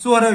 4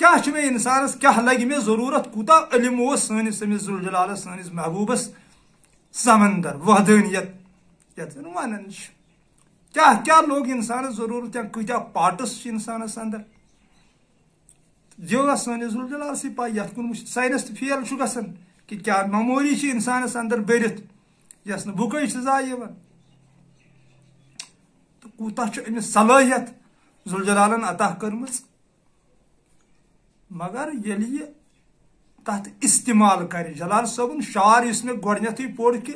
کیا میں انسانس کیا لگہ میں ضرورت کوتا علم سنس سمس ذوالجلال سنس محبوبس سمندر وحدانیت یت ونان کیا لوگ انسانس ضرورت یا کتیا پارٹس انسانس اندر جو سنس ذوالجلال سی پائی یت کن سائنس تہ فیل گژھان کہ کیا میموری انسانس اندر برتھ یس نا بکے ضائع تو کوتا امس صلاحیت ذوالجلالن عطا کرمز مگر یل یہ تحت استعمال کر جلال صبن شعر اس میں گۄڈنیتھٕے پوٚر کہ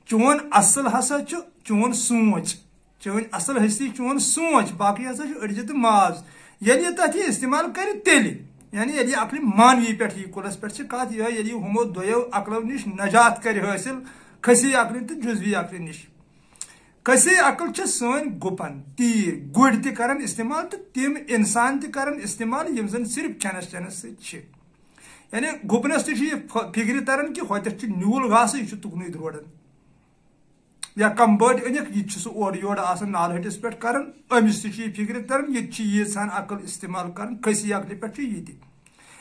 چون اصل ہسا چون سوچ چون اصل ہستی چون سوچ باقی ہسا اڑجہ تو ماز یل یہ تتھ یہ استعمال کر تیل یعنی یل یہ عقل مانوی پہ یہ کلس پہ کت یہ یل یہ ہمو دویو عقلو نش نجات کر حاصل کھسی عقل تو جزوی عقل نش کسی عقل سن گپن تیر گڑ تہ کران استعمال تو تم انسان تہ کران استعمال یم زن صرف کھینس چینس ست یعنی گپنس تہ فکر تران کہ ہوتس نیول گھاس یہ تکنی دروڑان یا کم بڑ انک یہ سہ اور یور آسان نال ہٹس پہ کران امس تہ فکر تران یہ یژھان عقل استعمال کران کھسی عقل پہ یہ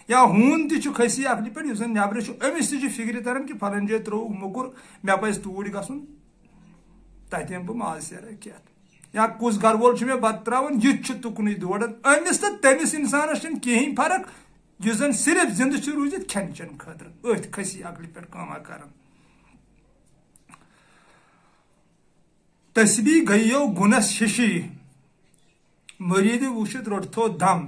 یا ہون تہ کھسی عقل پہ زن نبر امس تہ فکر تران کہ فلان جائے ترو مکر مے پز توڑ گھن تتہ بہ ماز سیرا کھیت یا کس گر وول میں بت تراون یہ تکنی دوڑان امس تو تمس انسانس کہین فرق اس زن صرف زندہ روزت کھین چین خاطر ات کھسی عقل پہ کاما کران تسبیح گیو گنس ہشی مرید وشت روٹتھو دم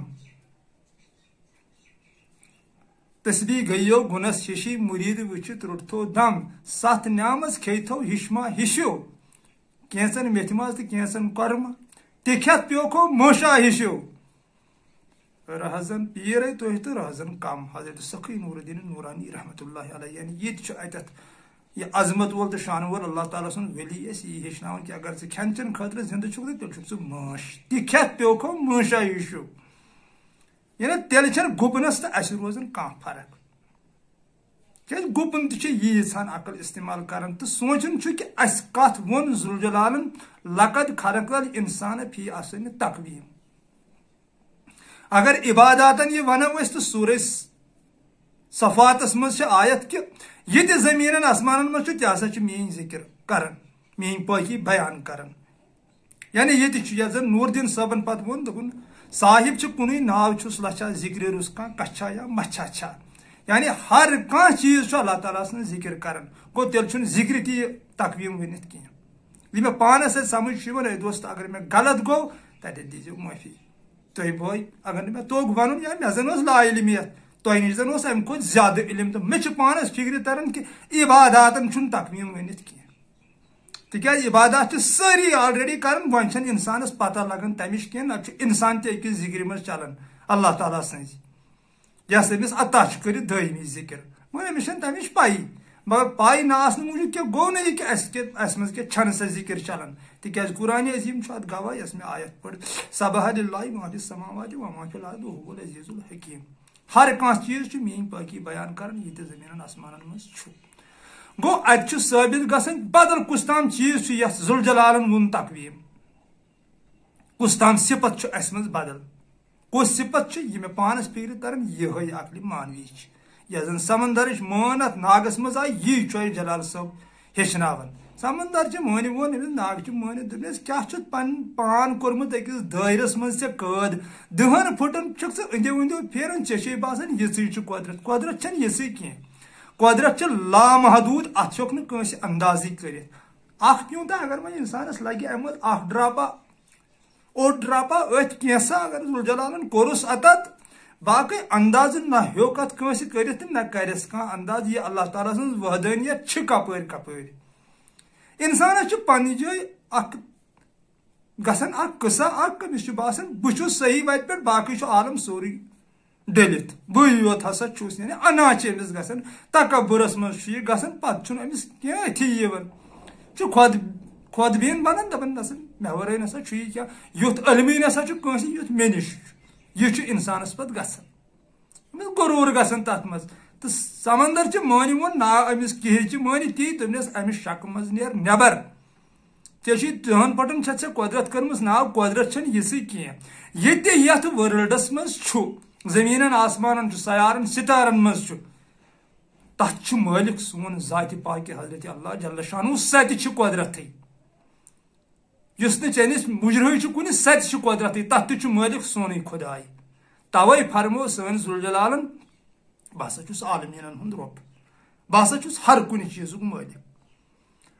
تسبیح گیو گنس ہشی مرید وچت روٹتھو دم ست نیامز کھیتھو ہشما ہشو کینسن میتھ ماز تو کینسن کورما تکھت پیوکھو موشا ہشو رہزن پیر تہ تو رہزن کم حضرت سخی نور الدین نورانی رحمۃ اللہ علیہ یعنی یہ اتت یہ عظمت وول تو شان وول اللہ تعالیٰ سن ولی اس یہ ہچن کہ اگر ژٕ کھین چین خاطر زندہ چھُکھ تیل چھُکھ ژٕ ماش تکھت پیوکھو موشا ہشو یعنی تیل چھن گپنس تو اس روزان کانٛہہ فرق کیٛازِ گپن تہ یہ یژھان عقل استعمال کران تو سوچان کہ اس کت وون ذوالجلالن لقد خلق الانسان فی احسن تقویم اگر عباداتن یہ ونو تو سورہ صفاتس مز آیت کہ یہ زمین آسمان مز تہ ہسا میٲنۍ ذکر کران میٲنۍ پاکی بیان کران یعنی یہ زن نور الدین صٲبن پتہ وون دوٚپُن صاحب کُنُے ناو چھُس لچھا ذکر رُس کانٛہہ کچھا یا مچھا چھا یعنی ہر کانٛہہ چیز اللہ تعالیٰ سن ذکر کران گو تیل چھُنہٕ ذکر تہ تقویم ؤنِتھ کینٛہہ یہ مے پانس سمجھ اے دوست اگر مے غلط گو تتہِ دیزیو معافی تُہۍ بٲے اگر نہٕ مے توٚگ ونُن یا مے زن اوس لا علمیت تۄہہِ نِش زن اوس امہِ کھۄتہٕ زیادٕ علم تہٕ مےٚ چھِ پانس فکرِ تران کہ عباداتن چھُنہٕ تقویم ؤنِتھ کینٛہہ تِکیازِ عبادات چھِ سٲری آلریڈی کران وۄنۍ چھنہٕ انسانس پتہ لگان تمِچ کینٛہہ نتہٕ چھُ انسان تہِ أکِس ذکرِ منٛز چلان اللہ تعالیٰ سٕنٛزِ یس امس عطا چھ کٔرِتھ دٲیمی ذکر وۄنۍ أمِس چھنہٕ تمِچ پایی مگر پاے نہ آسنہٕ موٗجوٗب کینٛہہ گوٚو نہٕ یہِ کہِ اسہِ منٛز کینٛہہ چھنہٕ سۄ ذکر چلان تِکیازِ قرآنِ عظیٖم چھُ اتھ گواہ یۄس مےٚ آیت پٔر سبح للہ ما فی السماوات وما فی الارض وهو العزیز الحکیم ہر کانٛہہ چیز چھُ میٲنۍ پٲکی بیان کران یہِ تہِ زٔمیٖنن آسمانن منٛز چھُ گوٚو اتہِ چھُ ثٲبت گژھان بدل کُس تام چیز چھُ یتھ ذوالجلالن ووٚن تقویم کُس تام صفت چھُ اسہِ منٛز بدل کُس صفت چھُ یہِ مےٚ پانس فکرِ تران یِہے عقلِ مانوی چھِ یۄس زن سمندرٕچ مٲن اتھ ناگس منٛز آیہِ یی چھُ اسہِ جلال صٲب ہیٚچھناوان سمندر چہِ مٲنہِ ووٚن أمِس ناگچہِ مٲنہِ دوٚپنس کیاہ چھُتھ پنُن پان کوٚرمُت أکِس دٲیرس منٛز ژےٚ قٲد 10 فُٹن چھُکھ ژٕ أنٛدیو أنٛدیو پھیران ژےٚ چھے باسان یِژٕے چھُ قۄدرت قۄدرت چھنہٕ یِژٕے کینٛہہ قۄدرت چھِ لامحدوٗد اتھ چھُکھ نہٕ کٲنٛسہِ اندازٕے کٔرِتھ اکھ پیوٗنتاہ اگر وۄنۍ انسانس لگہِ امہِ منٛز اکھ ڈراپا اوٚڑ ڈراپا أتھۍ کینٛژھا اگر ذوالجلالن کوٚرُس اتتھ باقٕے اندازٕ نہ ہیوٚک اتھ کٲنٛسہِ کٔرِتھ تہٕ نہ کرٮ۪س کانٛہہ انداز یہِ اللہ تعالیٰ سٕنٛز وحدٲنیت چھِ کپٲرۍ کپٲرۍ انسانس چھُ پننہِ جایہِ اکھ گژھان اکھ قصہ اکھ أمِس چھُ باسان بہٕ چھُس صحیح وتہِ پٮ۪ٹھ باقٕے چھُ عالم سورُے ڈٔلِتھ بٕے یوت ہسا چھُس یعنی انا چھِ أمِس گژھان تکبُرس منٛز چھُ یہِ گژھان پتہٕ چھُنہٕ أمِس کینٛہہ أتھی یِوان چھُ خۄدبیٖن بنان دپان نسا مےٚ ورٲے نسا چھُ یہِ کینٛہہ یُتھ علمٕے نسا چھُ کٲنٛسہِ یُتھ مےٚ نِش چھُ یہِ چھُ انسانس پتہٕ گژھان أمِس غروٗر گژھان تتھ منٛز تہٕ سمندر چہِ مٲنہِ ووٚن نا أمِس کِہِرچہِ مٲنہِ تی دوٚپنس امہِ شکہٕ منٛز نیر نٮ۪بر ژےٚ چھُے 10 پٹن چھتھ ژےٚ قۄدرت کٔرمٕژ ناو قۄدرت چھنہٕ یِژٕے کینٛہہ یہِ تہِ یتھ ورلڈس منٛز چھُ زمینن آسمانن سیارن ستارن مز تت مالک سون ذات پاک حضرت اللہ جل شانہ ست قدرت اس نس مجرہ کن ست قدرت تت مالک سون خدائے توے فرمو سن ذوالجلالن بہ ہسا عالمین ہند رب بہ ہسا ہر کن چیز مالک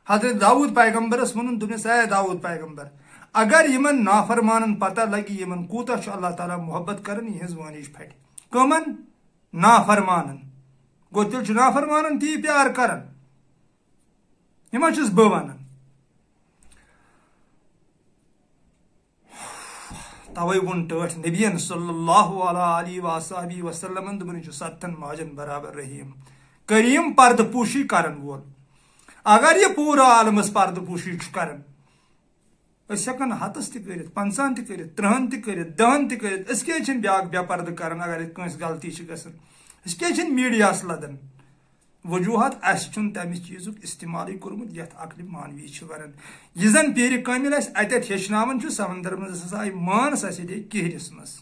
حضرت داؤد پیغمبرس ون دس اے داؤد پیغمبر اگر یمن نافرمانن پتہ لگی یمن کوتا اللہ تعالیٰ محبت کرن یہ وانج پھٹ کمن نافرمانن گو تیل نافرمانن تی پیار کرن یہ بہ ونان توے ون ٹھٹ نبین صلی اللہ علیہ وآلہ وسلم دپن ستن ماجن برابر رحیم کریم پرد پوشی کرن وول اگر یہ پورا عالمس پرد پوشی کرن اس ہکن ہتس تہ کرت 50 تہ کرت 30 تہ کرت 10 تہ کرت اس کی چھن بیاکھ بے پرد کرن اگر کنس غلطی چھ گژھن اس کی چھن میڈیاس لدن وجوہات اس چھن تمس چیزک استعمال کورمت یتھ عقل مانوی چھ ونان یہ زن پیر کامل اس اتت ہیچناون چھ سمندر مز ہسا مان سا دے کہرس مز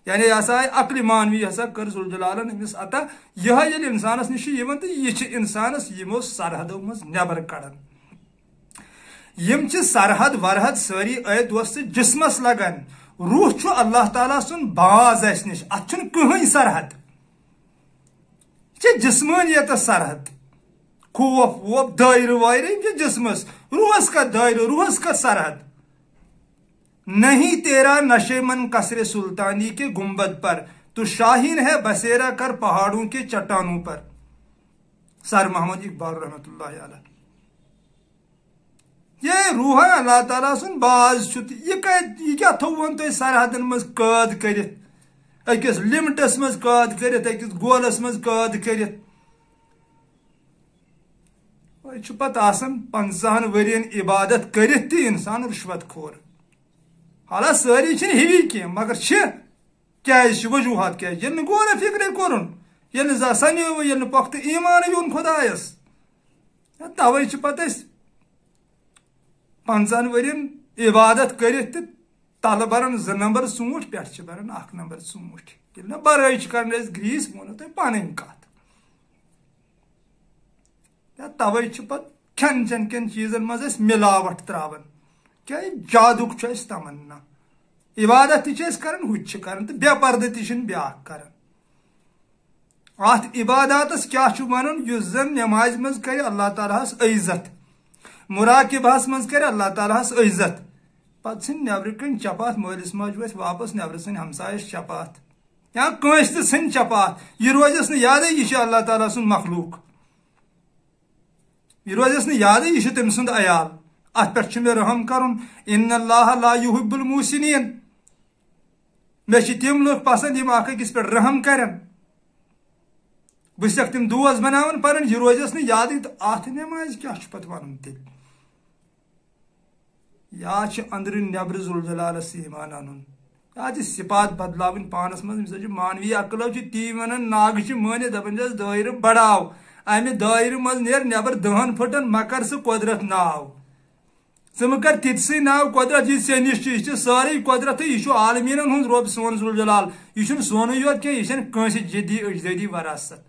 یعنی یہ ہسا عقل مانوی ہسا کر ذوالجلالن امس عطا یہ یل انسانس نش یون تو یہ انسانس یمو سرحدو مز نبر کڑان یم چھ سرحد ورحد ساری عید دوست جسمس لگان روح چھ اللہ تعالیٰ سن باز اس نش ات چھن کہین سرحد یہ جسمانیت سرحد خوف ووف دائر وائر یہ جسمس روحس کا دائر روحس کا سرحد نہیں تیرا نشے من قصر سلطانی کے گنبد پر تو شاہین ہے بسیرا کر پہاڑوں کے چٹانوں پر سر محمد اقبال رحمۃ اللہ علیہ یہ روح اللہ تعالیٰ سن باز یہ کیا تھون تو سرحدن مز قید کرت اکس لمٹس مز قید کرت اکس گولس مز قید کرت پتہ آسان 50 ورین عبادت کرت تہ انسان رشوت خور حالانکہ ساری چھن ہیوی کی مگر کیاز وجوہات کیا یل گو نا فکر کورن یل سنیو یل پختہ ایمان یون خدایس توے پتہ 50 ورین عبادت کرت تل بران 2 نمبر ژوٗنٛٹھۍ پٮ۪ٹھ بران 1 نمبر ژوٗنٛٹھۍ ییٚلہِ نہٕ برٲے چھِ کران أسۍ گریٖس ووٚنو تۄہہِ پنٕنۍ کتھ توے چھِ پتہٕ کھٮ۪ن چٮ۪ن کٮ۪ن چیٖزن منٛز أسۍ ملاوٹ تراوان کیٛازِ جادُک چھُ اَسہِ تمنا عبادت تہِ چھِ أسۍ کران ہُہ تہِ چھِ کران تہٕ بے پردٕ تہِ چھِنہٕ بیٛاکھ کران اتھ عباداتس کیٛاہ چھُ ونُن یُس زن نمازِ منٛز کرِ اللہ تعالیٰ ہس عزت مراقبہس مز کر اللہ تعالیٰ ہس عزت پتہ ژھن نبر کن چپات مالس ماجہ وتھ واپس نبر ژھن ہمسایس چپات یا کنس تہ ژھن چپات یہ روزس نہ یادے یہ اللہ تعالیٰ سن مخلوق یہ روزس نہ یادے یہ تم سند عیال ات پہ مے رحم کرن ان اللہ لا يحب المحسنین مے تم لوگ پسند یم اخ أکس پہ رحم کرن بس تم دوس بناون پنن یہ روزس نہ یادے تو ات نماز کیا پتہ ون تیل یا اندر نبر ذوالجلالس ایمان ان یا صفات بدلاون پانس مز مانوی عقلو تی ونان ناگ مٲنِتھ دپان چھس دٲیرٕ بڑاو امہ دٲیرٕ مز نیر نبر 10 پھٹن مکر سہ قدرت ناو ژٕ مہ کر تِتسٕے ناو قدرت یہ ژےٚ نش یہ سٲرٕے قدرت یہ عالمیٖنن ہُنٛد رۄب سون ذوالجلال یہ چھُنہٕ سونُے یوت کینٛہہ یہ چھنہٕ کٲنٛسہِ جدی اجدادی وراثت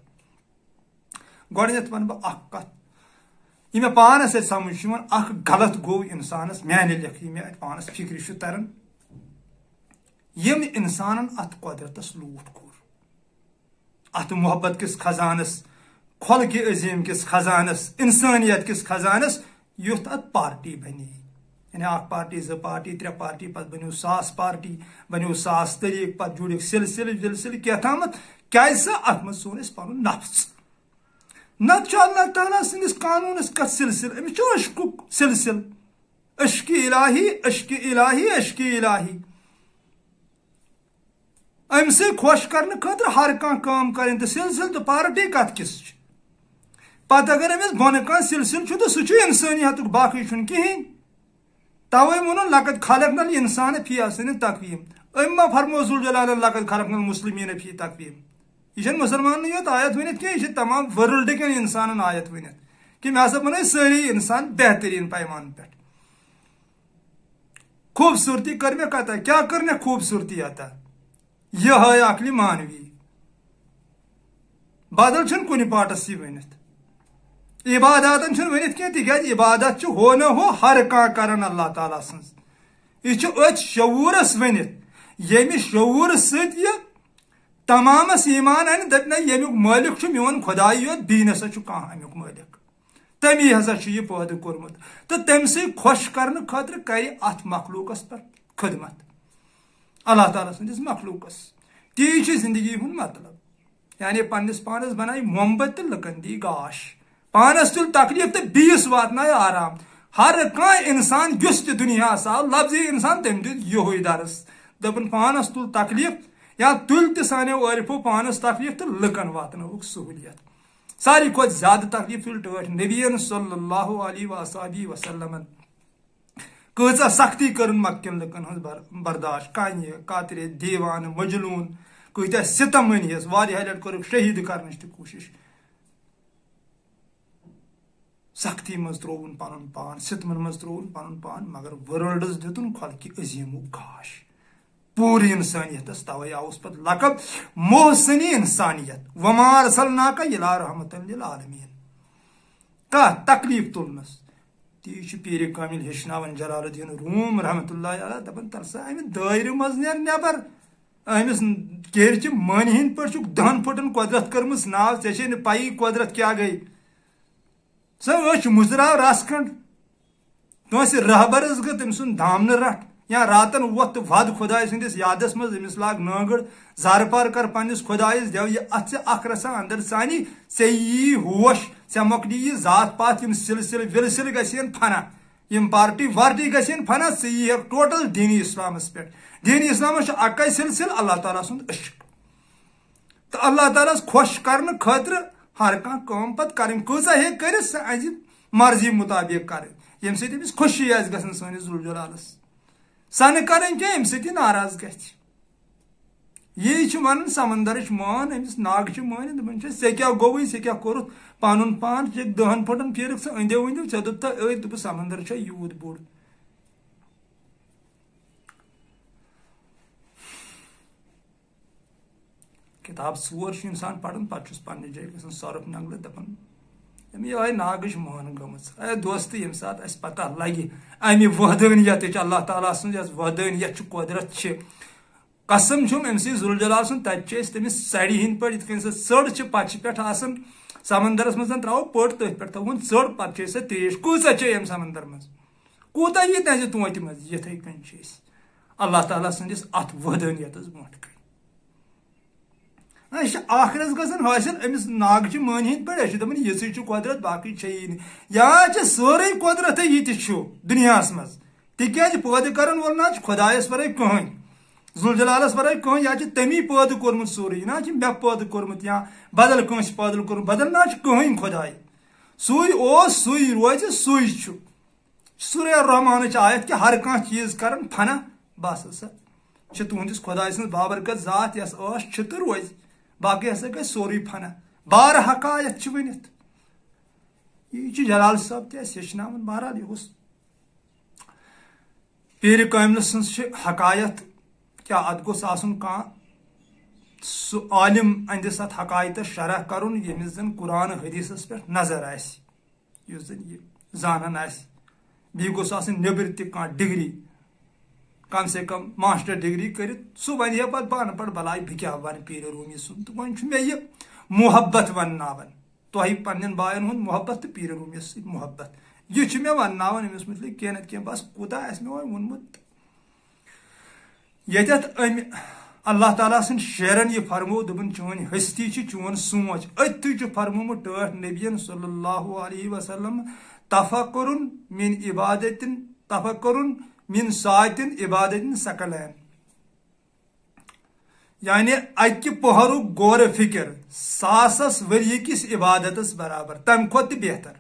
گۄڈنیٚتھ ون بہٕ اکھ کتھ یہ مے پانس اتھ سمجھ اخ غلط گو انسانس میانہ لیکھ یہ مے پانس فکر تران یم انسانن ات قدرتس لوٹ کور ات محبت کس خزانس خلق عظیم کس خزانس انسانیت کس خزانس یوت ات پارٹی بنی یعنی اخ پارٹی 2 پارٹی 3 پارٹی پتہ بنیو 100 پارٹی بنیو 100 طریق پتہ جوڑک سلسلہ کیتھامت کیازِ سا ات مز سون اس پن نفس نت اللہ تعالیٰ سندس قانونس کت سلسل امس عشق سلسل عشق الہی عشق الہی عشق الہی ام سے خوش کرنے خاطر ہر کام کریں تو سلسل تو پارٹی کت کس پتہ اگر امس بن کان سلسل تو سہ انسانیت باقی چھ کہین توے ون لقد خلقنا الانسان فی احسن تقویم ام ما فرمو ذوالجلال لقد خلقنا المسلمین فی تقویم یہ مسلمان یوت آیت ونت کی یہ تمام ورلڈ کن انسان آیت ونت کہ مے ہسا بنائی ساری انسان بہترین پیمان پہ خوبصورتی کر مے قطع کیا کرنے خوبصورتی عطا یہ ہے عقل مانوی بدل چھن کن پاٹس یہ ونت عبادات چھن ونت کی تکیاز عبادت ہو نہ ہو ہر کان کرن اللہ تعالیٰ سنز یہ ات شعورس ونت یمہ شعور ست یہ تمامس ایمان ان دپنا یمیک مالک میون خدائی یوت بی نسا کھانا امیک مالک تمی ہسا یہ پودہ کورمت تو تم سی خوش کرنے خاطر کر ات مخلوقس پر خدمت اللہ تعالیٰ سندس مخلوقس تی زندگی ہند مطلب یعنی پنس پانس بنائی محبت تو لکن دی گاش پانس تل تکلیف تو بیس واتن آرام ہر کان انسان یس تہ دنیا آو لفظی انسان تم دیت یہ درس دپن پانس تل تکلیف یا تل تہ سانو عارفو پانس تکلیف تو لکن واتنوک سہولیت ساری کھت زیادہ تکلیف تل ٹھٹ نبیین صلی اللہ علیہ وآلہ وسلم کۭژاہ سختی کرن مکن لکن ہز برداشت کانہ کاترِ دیوان مجلون کۭتیاہ ستم منیس واریاہ لٹ کورُکھ شہید کرنٕچ تہِ کوٗشش سختی مز تروون پنن پان ستمن مز تروون پنن پان مگر ورلڈس دتن خلقہ عظیمک گاش پوری انسانیتس توے آوس پت لقب محسنی انسانیت وما ارسلناک الا رحمۃ للعالمین کا تکلیف تلنس تی پیر کامل ہیچناون جلال الدین روم رحمۃ اللہ علیہ دپن ترسا امہ دائرہ مز نیر نبر امس کیرچہ من ہند پہ دہن پھٹن قدرت کرمس ناو ے نا پی قدرت کیا گئی سہ مزرا رس کھنڈ کانس رہبرس گو تم سن دامن رٹ یا راتن ووت تو ود خدائے سندس یادس مز امس لاگ ناگڑ زار پار کر پنس خدائس دو یہ ات اخ رسا اندر سانی ے یی ہوش ے مکلی یہ ذات پات یم سلسل ولسل گھن فنا یم پارٹی وارٹی گھن فنا ے یی ٹوٹل دینی اسلامس پہ دینی اسلامس اکے سلسل اللہ تعالیٰ سند عشق تو اللہ تعالیٰ خوش کرنے خاطر ہر کام پت کریں کۭژاہ ہیٚکہِ کٔرِتھ سۄ اَنہِ مرضی مطابق کریں ییٚمہِ سۭتۍ أمِس خوشی آسہِ گژھان سٲنِس ذوالجلالس سۄ نہٕ کرٕنۍ کینٛہہ ییٚمہِ سۭتۍ یہِ ناراض گژھِ یی چھُ ونان سمندرٕچ مان أمِس ناگہٕ چھِ مٲنِتھ دپان چھِ ژےٚ کیٛاہ گوٚوُے ژےٚ کیٛاہ کوٚرُتھ پنُن پان ژےٚ دہن پھٕٹن پھیرکھ ژٕ أنٛدیو أنٛدیو ژےٚ دوٚپتھا أتھۍ دوٚپُس سمندر چھا یوٗت بوٚڑ کتاب ژور چھُ انسان پران پتہٕ چھُس پننہِ جایہِ گژھان سۄرُپھ نگلہٕ دپان یہے ناگٕچ مان گٔمٕژ اے دوست ییٚمہِ ساتہٕ اسہِ پتہ لگہِ امہِ وحدٲنیتٕچ اللہ تعالیٰ سٕنٛز یۄس وحدٲنیت چھِ قۄدرت چھِ قسم چھُم أمۍ سٕے ذوالجلال سُنٛد تتہِ چھِ أسۍ تٔمِس سڑِ ہٕنٛدۍ پٲٹھۍ یِتھ کٔنۍ سۄ ژٔر چھِ پتہٕ چھِ پٮ۪ٹھ آسان سمندرس منٛز ترٛاوو پٔٹ تٔتھۍ پٮ۪ٹھ تھاوون ژٔر پتہٕ چھِ أسۍ سۄ تریش کۭژاہ چھِ أمۍ سمندر منٛز کوٗتاہ یی تہنٛزِ توتہِ منٛز یِتھٕے کٔنۍ چھِ أسۍ اللہ تعالیٰ سٕنٛدِس اتھ وحدٲنیتس برونٛٹھ کٔنۍ یہ آخرس گژھان حٲصِل أمِس ناگچہِ مٲنۍ ہٕنٛدۍ پٲٹھۍ أسۍ چھِ دپان یِژٕے چھِ قۄدرت باقٕے چھیی نہٕ یا چھِ سٲرٕے قۄدرتٕے یہِ تہِ چھُ دُنیاہس منٛز تِکیازِ پٲدٕ کرن وول نہ چھُ خۄدایس ورٲے کٕہٕنۍ ذوالجلالس ورٲے کٕہٕنۍ یا چھِ تٔمی پٲدٕ کوٚرمُت سورُے نہ چھِ مےٚ پٲدٕ کوٚرمُت یا بدل کٲنٛسہِ پٲدٕ کوٚرمُت بدل نہ چھُ کٕہٕنۍ خۄداے سُے اوس سُے روزِ سُے چھُ سورہ الرحمانٕچ آیت کہِ ہر کانٛہہ چیٖز کرن فنا بس ہسا چھِ تُہنٛدِس خۄداے سٕنٛز بابرکت ذات یۄس ٲس چھِ تہٕ روزِ باقی ہسا گژھِ سورُے فنا بار حقایت چھِ ؤنِتھ یہِ چھُ جلال صٲب تہِ اَسہِ ہیٚچھناوان بہرحال یہِ اوس پیرِ کاملہِ سٕنٛز چھِ حقایت کیٛاہ اتھ گوٚژھ آسُن کانٛہہ سُہ عالم أہنٛدِس اتھ حقایتس شرح کرُن ییٚمِس زن قرآن حدیثس پٮ۪ٹھ نظر آسہِ یُس زن یہِ زانان آسہِ بیٚیہِ گوٚژھ آسٕنۍ نیٚبرۍ تہِ کانٛہہ ڈگری کم سے کم ماسٹر ڈگری کٔرِتھ سُہ ونہِ ہا پتہٕ بہٕ انپڑ بلاے بہٕ کیٛاہ ونہٕ پیٖرِ روٗمی سُنٛد تہٕ وۄنۍ چھُ مےٚ یہِ محبت ونناوان تۄہہِ پننٮ۪ن بایَن ہُنٛد محبت تہٕ پیٖرِ روٗمِس سۭتۍ محبت یہِ چھُ مےٚ ونناوان أمِس مُتعلِق کینٛہہ نتہٕ کینٛہہ بس کوٗتاہ آسہِ مےٚ وۄنۍ ووٚنمُت ییٚتٮ۪تھ أمۍ اللہ تعالیٰ سٕنٛدۍ شیرن یہِ فرموو دوٚپُن چٲنۍ ہستی چھِ چون سونٛچ أتھی چھُ فرمومُت ٹٲٹھ نبیین صلی اللہ علیہ وسلم تفکرن من عبادتن تفکرن من ساعتن عبادتن ثقلین یعنی اکہِ پہرُک غور فکر ساسس ؤرۍ کِس عبادتس برابر تمہِ کھۄتہٕ تہِ بہتر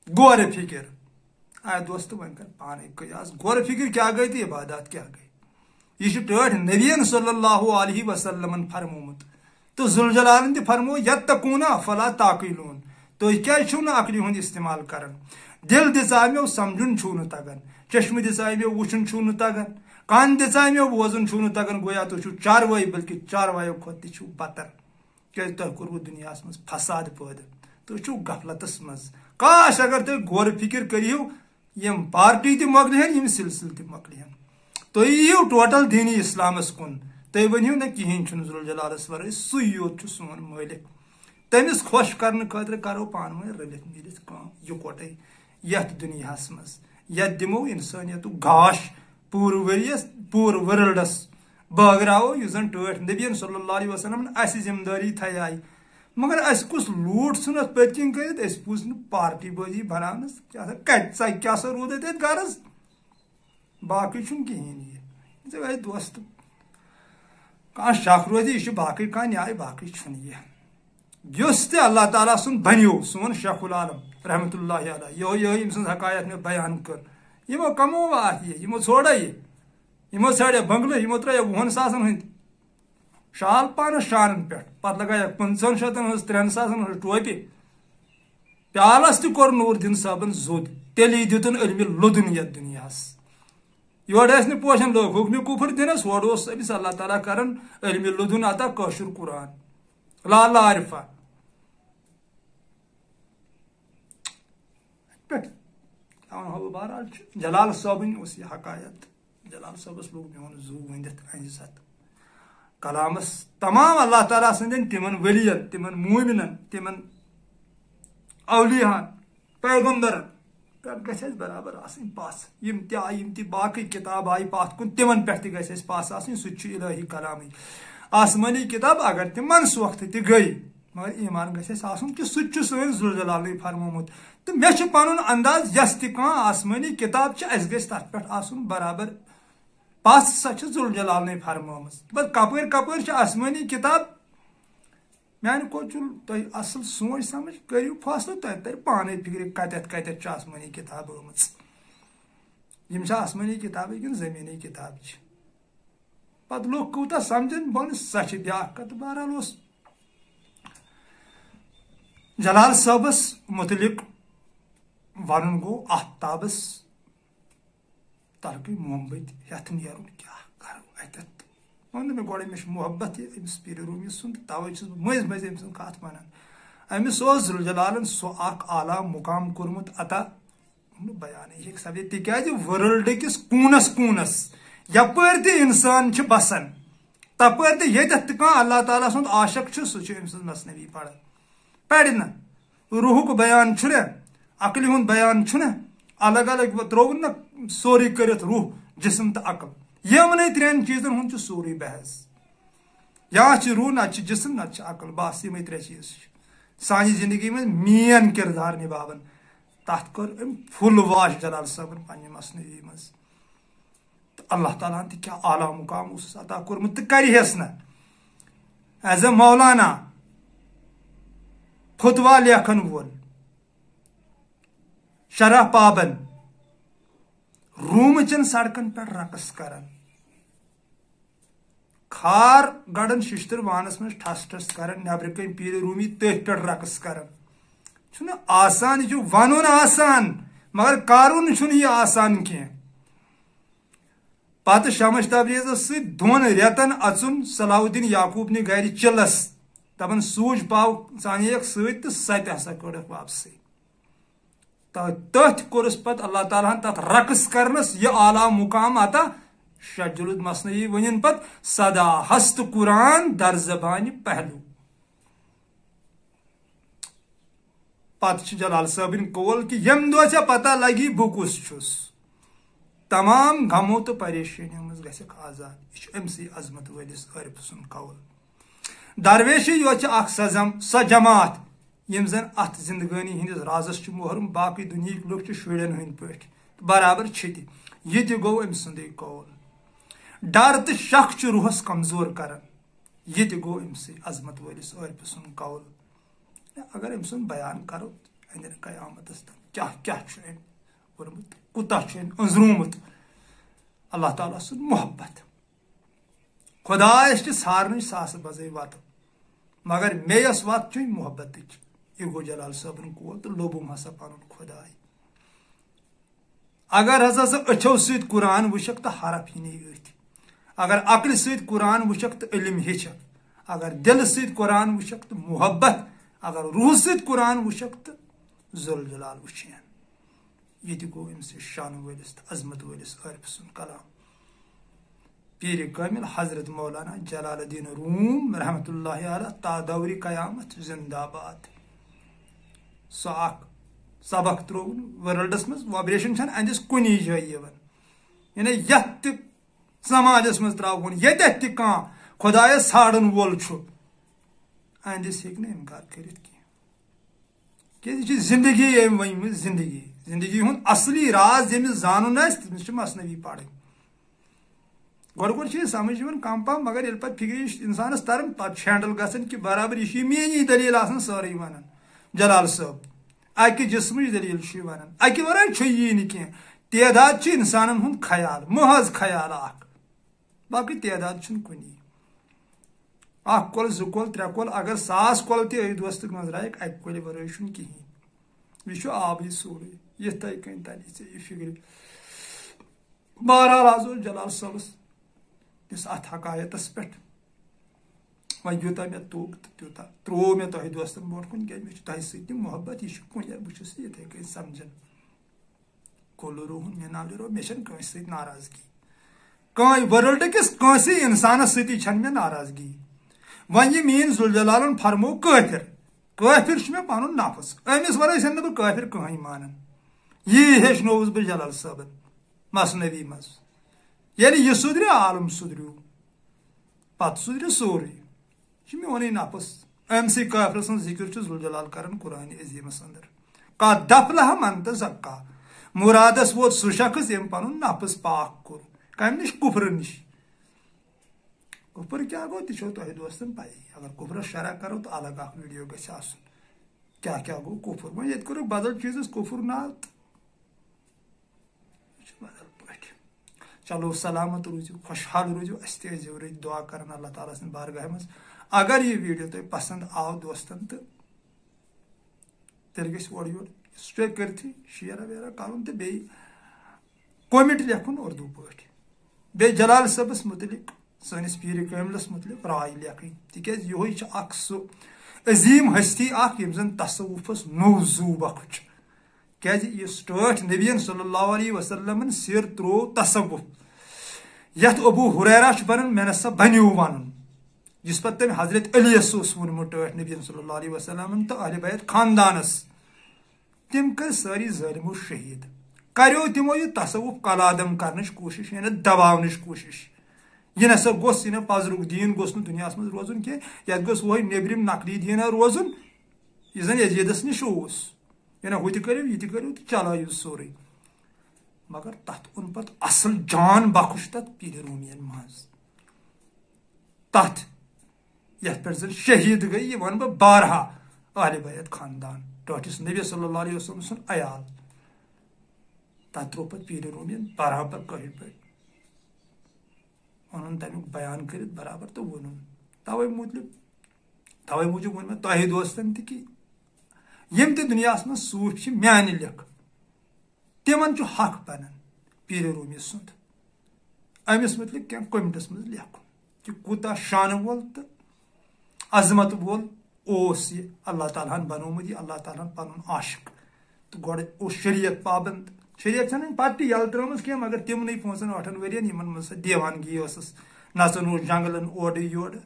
غور فکر آ دوست وۄنۍ کر پانے قیاس غور فکر کیٛاہ گٔے تہٕ عبادات کیٛاہ گٔے یہ چھُ ٹٲٹھ نبیین صلی اللہ علیہ وسلمن فرمومُت تہٕ ذوالجلالن تہِ فرموو یتقوٗنہ فلا تعقیلوٗن تُہۍ کیٛازِ چھِو نہٕ عقلہِ ہُنٛد استعمال کران دل دِژاے مےٚ سمجھُن چھُو نہٕ تگان چشمہٕ دِژاے مےٚ وٕچھُن چھُو نہٕ تگان کان دژامو بوزن چھو تگان گویا تھی چھو چاروٲے بلکہ چاروایو کھۄتہٕ تہِ چھو بدتر کیازِ تۄہہِ کوٚروٕ دُنیاہس منٛز فساد پٲدٕ تُہۍ چھو غفلتس منٛز کاش اگر تُہۍ غور فکر کٔرِو یم پارٹی تہِ مۄکلِہن یم سلسلہٕ تہِ مۄکلِہن تُہۍ یِیِو ٹوٹل دینی اسلامس کُن تُہۍ ؤنِو نہ کِہیٖنۍ چھُنہٕ ذوالجلالس ورٲے سُے یوت چھُ سون مٲلک تٔمِس خۄش کرنہٕ خٲطرٕ کرو پانہٕ ؤنۍ رٔلِتھ میٖلِتھ کٲم یِکوٹے یتھ دُنیاہس منٛز یتھ دِمو انسٲنیتُک گاش پوٗرٕ ؤرِیس پوٗرٕ ورلڈس بٲگراوو یُس زن ٹٲٹھۍ نبیَن صلی اللہ علیہ وسلم اسہِ ذمہٕ دٲری تھایے مگر اسہِ کُس لوٗٹ ژھُن اتھ پٔتۍ کِنۍ کٔرِتھ أسۍ پوٗز نہٕ پارٹی بٲزی بناونس کیٛاہ سا روٗد اتہِ غرض باقٕے چھُنہٕ کِہیٖنۍ یہِ ژےٚ وَے دوست کانٛہہ شک روزِ یہِ چھُ باقٕے کانٛہہ نیاے باقٕے چھُنہٕ یہِ یُس تہِ اللہ تعالیٰ سُنٛد بنیو سون شیخ العالم رحمتہ اللہ علیہ یہے أمۍ سٕنٛز حقایت مےٚ بیان کٔر یِمو کموو اتھ یہِ یِمو ژھوڑا یہِ یِمو ژھانڈے بنگلہٕ یِمو ترٛٲے 20,000 ہٕنٛدۍ شال پانس شانن پٮ۪ٹھ پتہٕ لگایکھ 500 ہٕنٛز 300 ہٕنٛز ٹوپہِ پیالس تہِ کوٚر نوٗر دیٖن صٲبن زوٚد تیٚلی دِتُن علمِ لُدُن یتھ دُنیاہس یورٕ ٲسۍ نہٕ پوشن لوگ حُکمہِ کُفر دِنس ہورٕ اوس أمِس اللہ تعالیٰ کران علمِ لُدُن عطا کٲشُر قرآن لا عارفہ پٮ۪ٹھ ونہو بہٕ بہرحال چھُ جلال صٲبٕنۍ اوس یہِ حقایت جلال صٲبس لوگ میون زوٗ ؤنِتھ عزت کلامس تمام اللہ تعالیٰ سٕنٛدٮ۪ن تِمن ؤلین تِمن موٗمِنن تِمن اولیاہن پیغمبرن پٮ۪ٹھ گژھِ اسہِ برابر آسٕنۍ پژھ یِم تہِ آیہِ یِم تہِ باقٕے کِتاب آیہِ پتھ کُن تِمن پٮ۪ٹھ تہِ گژھِ اسہِ پژھ آسٕنۍ سُہ تہِ چھُ الہی کلامٕے آسمٲنی کِتاب اگر تہِ منسوخ تہِ گٔے مگر ایمان گژھِ اسہِ آسُن کہِ سُہ تہِ چھُ سٲنۍ ذوالجلالٕے فرمومُت تہٕ مےٚ چھُ پنُن انداز یۄس تہِ کانٛہہ آسمٲنی کِتاب چھِ اسہِ گژھِ تتھ پٮ۪ٹھ آسُن برابر پژھ سۄ چھِ ذوالجلالنٕے فرمٲمٕژ بس کپٲرۍ کپٲرۍ چھِ آسمٲنی کِتاب میانہِ کوچُل تُہۍ اصل سونٛچ سمجھ کٔرِو فٲصلہٕ تۄہہِ ترِ پانے فکرِ کتٮ۪تھ کتٮ۪تھ چھِ آسمٲنی کِتاب آمٕژ یِم چھِ آسمٲنی کِتابٕے کِنہٕ زٔمیٖنی کِتاب چھِ پتہٕ لُکھ کوٗتاہ سمجھن بۄنہٕ سۄ چھِ بیاکھ کتھ بہرحال اوس جلال صٲبس متعلق ونُن گوٚو آفتابس تلکٕے مومبٔتۍ ہٮ۪تھ نیرُن کیٛاہ کرو اتٮ۪تھ ووٚن نہٕ مےٚ گۄڈے مےٚ چھُ محبت یہِ أمِس پیٖرِ روٗمی سُنٛد توے چھُس بہٕ مٔنٛزۍ مٔنٛزۍ أمۍ سٕنٛز کتھ ونان أمِس اوس ذوالجلالن سُہ اکھ اعلیٰ مُقام کوٚرمُت عطا بیانٕے ہیٚکہِ سپدِتھ تِکیٛازِ ورلڈ کِس کوٗنس کوٗنس یپٲرۍ تہِ انسان چھِ بسان تپٲرۍ تہِ ییٚتٮ۪تھ تہِ کانٛہہ اللہ تعالیٰ سُنٛد عاشق چھُ سُہ چھُ أمۍ سٕنٛز مثنوی پران پرِ نہ روحُک بیان چھُنہ عقلہِ ہُنٛد بیان چھُنہ الگ الگ ترٛووُن نہ سورُے کٔرِتھ روح جسم تہٕ عقل یِمنٕے ترٛٮ۪ن چیٖزن ہُنٛد چھُ سورُے بحث یا چھِ روح نتہٕ چھِ جسم نتہٕ چھِ عقل بس یِمے 3 چیٖز چھِ سانہِ زندگی منٛز مین کردار نِباوان تتھ کٔر أمۍ فُل واش جلال صٲبن پننہِ مثنوی منٛز تہٕ اللہ تعالیٰ ہن تہِ کیٛاہ اعلیٰ مُقام اوسُس عطا کوٚرمُت تہٕ کرِہس نہٕ ایز اے مولانا فتوا لیکھن وول شرح پابن روٗمٕچن سڑکن پٮ۪ٹھ رقص کران کھار گڑان ششتٕر وانس منٛز ٹھس ٹھس کران نیبرٕ کنۍ پیٖرِ روٗمی تٔتھۍ پٮ۪ٹھ رقص کران چھُنہٕ آسان یہِ چھُ ونُن آسان مگر کرُن چھُنہٕ یہِ آسان کینٛہہ پتہٕ شمش تبریزس سۭتۍ 2 رٮ۪تن اژُن صلاح الدین یعقوٗبنہِ گرِ چِلس دپان سوٗج پاو ژٕ انیکھ سۭتۍ تہٕ سۄ تہِ ہسا کٔڑٕکھ واپسٕے تٔتھۍ کوٚرُس پتہٕ اللہ تعالیٰ ہن تتھ رقص کرنس یہِ اعلیٰ مُقام عطا شجُل المثنوی ؤنِن پتہٕ سدا ہست قرآن در زبانہِ پہلو پتہٕ چھِ جلال صٲبٕنۍ قول کہِ ییٚمہِ دۄہ ژےٚ پتہ لگی بہٕ کُس چھُس تمام غمو تہٕ پریشٲنیو منٛز گژھکھ آزاد یہِ چھُ أمسٕے عظمت وٲلِس عٲرِف سُنٛد قول درویشی یوت چھِ اکھ سۄ جماعت یِم زن اتھ زندگٲنی ہٕنٛدِس رازس چھِ محروٗم باقٕے دُنہِکۍ لُکھ چھِ شُرٮ۪ن ہٕنٛدۍ پٲٹھۍ برابر چھِ تہِ یہِ تہِ گوٚو أمۍ سُنٛدٕے قول ڈر تہٕ شک چھُ روحس کمزور کران یہِ تہِ گوٚو أمسٕے عظمت وٲلِس عٲرِف سُنٛد قول اگر أمۍ سُنٛد بیان کرو أنٛدرِ قیامتس تام کیٛاہ کیٛاہ چھُ أمۍ کوٚرمُت کوٗتاہ چھُ أمۍ أنٛزرومُت اللہ تعالیٰ سُنٛد محبت خۄدایس چھِ ژھارنٕچ ساسہٕ بزے وتہٕ مگر مےٚ یۄس وتھ چھِ محبتٕچ یہِ گوٚو جلال صٲبُن قول تہٕ لوٚبُم ہسا پنُن خۄداے اگر ہسا سہ اچھو سۭتۍ قرآن وٕچھکھ تہٕ حرف یی نہٕ أتھۍ اگر عقلہِ سۭتۍ قرآن وٕچھکھ تہٕ علم ہیٚچھکھ اگر دلہٕ سۭتۍ قرآن وٕچھکھ تہٕ محبت اگر روحہٕ سۭتۍ قرآن وٕچھکھ تہٕ ذوالجلال وٕچھین یہ تہِ گوٚو أمۍ سٕنٛدِ شانہٕ وٲلِس تہٕ عظمت وٲلِس عارف سُنٛد کلام پیر کامل حضرت مولانا جلال الدین روم رحمۃ اللہ علیہ تا دور قیامت زندہ باد سو اکھ سبق ترٛووُن ورلڈس منٛز وابریشن چھنہٕ اندس کُنی جایہِ یِوان یعنی یتھ تہِ سماجس منٛز ترٛاوہون ییٚتٮ۪تھ تہِ کانٛہہ خۄدایس ژھانڈن وول چھُ اندس ہیٚکہِ نہٕ انکار کٔرِتھ کینٛہہ کیٛازِ یہِ چھِ زندگی أمۍ ؤنمٕژ زندگی ہُنٛد اصلی راز ییٚمِس زانُن آسہِ تٔمِس چھِ مثنوی پرٕنۍ گۄڈٕ چھِ یہِ سمجھ یِوان کم پہم مگر ییٚلہِ پتہٕ فکرِ یہِ انسانس تران پتہٕ چھِ ہینڈل گژھان کہِ برابر یہِ چھِ میٲنی دلیل آسان سٲرٕے ونان جلال صٲب اکہِ جسمٕچ دلیل چھُ یہِ ونان اکہِ ورٲے چھُ یی نہٕ کینٛہہ تعداد چھِ انسانن ہُنٛد خیال محض خیال اکھ باقٕے تعداد چھُنہٕ کُنی اکھ کۄل زٕ کۄل ترٛےٚ کۄل اگر 100 کۄل تہِ أتھۍ دوستہٕ گٔنٛزرایکھ اکہِ کۄلہِ ورٲے چھُنہٕ کِہیٖنۍ یہِ چھُ آبٕے سورُے یِتھٕے کٔنۍ تلی ژےٚ یہِ فکرِ بہرحال آز اوس جلال صٲبس یُس اتھ حقایتس پٮ۪ٹھ وۄنۍ یوٗتاہ مےٚ توٚگ تہٕ تیوٗتاہ ترٛوو مےٚ تۄہہِ دوستن برونٛٹھ کُن کیٛازِ مےٚ چھُ تۄہہِ سۭتۍ تہِ محبت یہِ چھُ کُنہِ بہٕ چھُس یِتھٕے کٔنۍ سمجھان کُلہٕ روٗہُن مےٚ ناوِ رو مےٚ چھنہٕ کٲنٛسہِ سۭتۍ ناراضگی کٕہٕنۍ ورلڈ کِس کٲنٛسے انسانس سۭتی چھنہٕ مےٚ ناراضگی وۄنۍ یہِ میٲنۍ ذوالجلالن فرموو کٲفر چھُ مےٚ پنُن نفس أمِس ورٲے چھَنہٕ بہٕ کٲفر کٕہٕنۍ مانان یی ہیٚچھنووُس بہٕ جلال صٲبن مثنوی منٛز ییٚلہِ یہِ سُدرِ عالم سُدریو پتہٕ سُدرِ سورُے یہِ چھُ میونُے نفس أمسٕے کٲفرٕ سٕنٛز ذِکر چھُ ذوالجلال کران قرآنِ عظیٖمس انٛدر قد افلح من تزکا مرادس ووت سُہ شخص ییٚمۍ پنُن نفس پاک کوٚر کمہِ نِش کُفرٕ نِش کُفر کیٛاہ گوٚو تہِ چھو تۄہہِ دوستن پایی اگر کُفرس شرح کرو تہٕ الگ اکھ ویڈیو گژھِ آسُن کیٛاہ گوٚو کُفر وۄنۍ ییٚتہِ کوٚرُکھ بدل چیٖزس کُفر ناو تہٕ یہِ چھُ بدل پٲٹھۍ چلو سلامت روٗزِو خۄشحال روٗزِو اسہِ تہِ ٲسۍزیو رٕتۍ دعا کران اللہ تعالیٰ سٕنٛدِ بارگاہہِ منٛز اگر یہِ ویڈیو تۄہہِ پسنٛد آو دوستن تہٕ تیٚلہِ گژھِ اورٕ یورٕ سُہ کٔرتھٕے شیر ویرا کرُن تہٕ بیٚیہِ کومنٹ لیکھُن اردوٗ پٲٹھۍ بیٚیہِ جلال صٲبس متعلق سٲنِس پیٖرِ کٲملس متعلق راے لیکھٕنۍ تِکیٛازِ یِہوے چھُ اکھ سُہ عظیٖم ہستی اکھ ییٚمۍ زن تصوُفس نوٚو زوٗ بخش کیٛازِ یُس ٹٲٹھۍ نبیین صلی اللہ علیہ وسلمن سیر ترٛوو تصوُف یتھ ابوٗ ہُریرا چھُ بنان مےٚ نسا بنیو ونُن یُس پتہٕ تٔمۍ حضرت علیس اوس ووٚنمُت ٹٲٹھۍ نبیین صلی اللہ علیہ وسلمن تہٕ اہلِ بیت خاندانس تِم کٔرۍ سٲری ظٲلمو شہیٖد کریو تِمو یہِ تصوُف کلادم کرنٕچ کوٗشش یعنی دباونٕچ کوٗشش یہِ نسا گوٚژھ یہِ نہٕ پزرُک دیٖن گوٚژھ نہٕ دُنیاہس منٛز روزُن کینٛہہ یتھ گوٚژھ وۄہے نیبرِم نقلی دیٖنا روزُن یُس زن یزیدس نِش اوس یعنی ہُہ تہِ کٔرِو یہِ تہِ کٔرِو تہٕ چلٲیِو سورُے مگر تتھ اوٚن پتہٕ اصل جان بخش تتھ پیٖرِ روٗمین منٛز تتھ یتھ پٮ۪ٹھ زن شہیٖد گٔے یہِ ونہٕ بہٕ بارہا اہلِ بیت خاندان ٹٲٹھِس نبی صلی اللہ علیہ وسلم سُنٛد عیال تتھ ترٛوو پتہٕ پیٖرِ روٗمین برابر کٲشِر پٲٹھۍ اونُن تمیُک بیان کٔرِتھ برابر تہٕ ووٚنُن توے موٗجوٗب ووٚن مےٚ تۄہہِ دوستن تہِ کہِ یِم تہِ دُنیاہس منٛز صوٗفۍ چھِ میانہِ لیکھٕ تِمن چھُ حق بنان پیٖرِ روٗمی سُنٛد أمِس متعلق کینٛہہ کوٚمنٹس منٛز لیکھُن کہِ کوٗتاہ شانہٕ وول تہٕ عظمت وول اوس یہِ اللہ تعالیٰ ہن بنومُت یہِ اللہ تعالیٰ ہن پنُن عاشق تہٕ گۄڈٕ اوس شریعت پابنٛد شریعت چھنہٕ پتہٕ تہِ یلہٕ ترٲمٕژ کینٛہہ مگر تِمنٕے 5-8 ؤرین یِمن منٛز سۄ دیوانگی ٲسٕس نژُن اوس جنگلن اورٕ یورٕ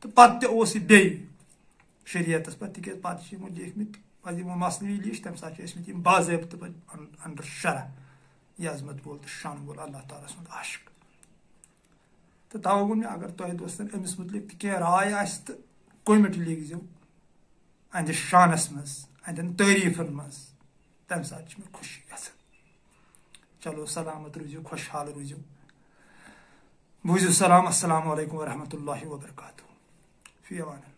تہٕ پتہٕ تہِ اوس یہِ بیٚیہِ شریعتس پتہٕ تِکیٛازِ پتہٕ چھِ یِمو لیکھمٕتۍ پتہٕ یِمو مثنوی لیٖچھ تمہِ ساتہٕ چھِ ٲسمٕتۍ یِم باضٲبطہٕ پٲٹھۍ انڈر شرح یہِ عظمت وول تہٕ شانہٕ وول اللہ تعالیٰ سُنٛد عاشق تہٕ توے ووٚن مےٚ اگر تۄہہِ دوستن أمِس متعلق تہِ کینٛہہ راے آسہِ تہٕ کوٚمنٹ لیکھزیو اہندِس شانس منٛز اہندٮ۪ن تعریٖفن منٛز تمہِ ساتہٕ چھِ مےٚ خوشی گژھان چلو سلامت روٗزِو خۄشحال روٗزِو بوٗزِو سلام السلام علیکم ورحمۃ اللہ وبرکاتہ فی امان اللہ.